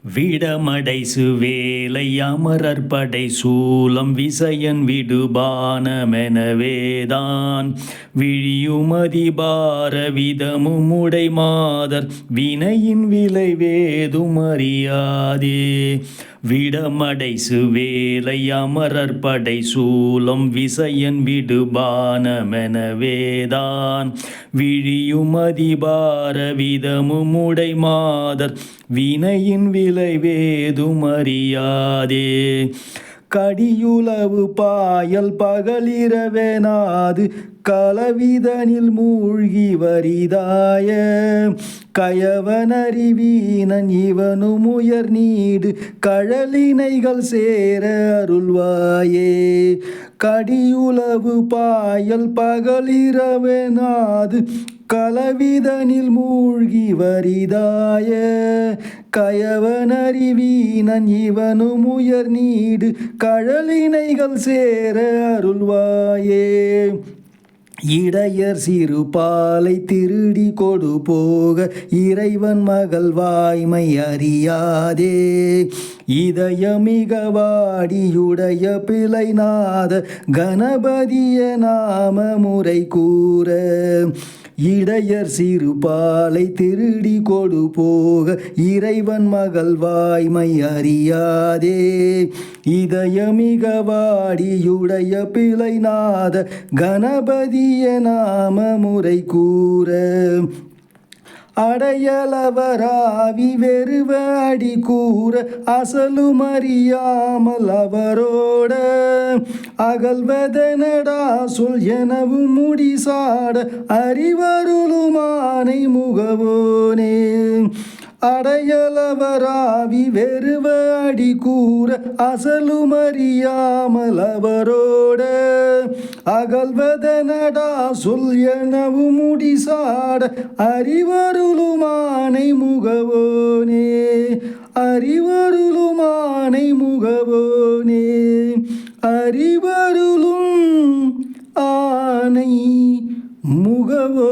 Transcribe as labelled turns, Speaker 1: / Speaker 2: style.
Speaker 1: விடமடை சுவேலை அமரர் படை சூலம் விசயன் விடுபானமெனவேதான் விழியுமதி பார விதமும் உடை மாதர் வினையின் விளைவேதும் அறியாதே. விடமடை சுவேலை அமரர் படை சூலம் விசயன் விடுபானமெனவேதான் விழியுமதி பார விதமும் உடை மாதர் வினையின் விளைவேதும் அறியாதே. கடியுளவு பாயல் பகலிரவெனாது களவிதனில் மூழ்கி வரிதாய கயவனறிவீனன் இவனும் உயர் நீடு கழலினைகள் சேர அருள்வாயே. கடியுளவு பாயல் பகலிரவெனாது களவிதனில் மூழ்கி வரிதாய கயவனறிவீனன் இவனும் உயர் நீடு கழலினைகள் சேர அருள்வாயே. இடையர் சிறு பாலை திருடி கொடு போக இறைவன் மகள் வாய்மை அறியாதே. இதயமிக வாடியுடைய பிழைநாத கணபதிய நாம முறை கூற இடையர் சிறு பாலை திருடி கொடு போக இறைவன் மகள் வாய்மை அறியாதே. இதயமிக வாடியுடைய பிழைநாத கணபதிய நாம முறை கூற அடையலவராவி வெறுவ அடி கூற அசலுமறியாமல் அவரோட அகல்வதனடா சொல் எனவும் முடிசாட அறிவருளுமானை முகவோனே. அடையலவராவி வெறுவ அடி கூற அசலுமறியாமல் அவரோட அகல்வதனடா சொல் எனவும் முடிசாட அறிவருளுமானை முகவோனே. அறிவருளுமானை முகவோனே. அறிவருளும் ஆனை முகவோ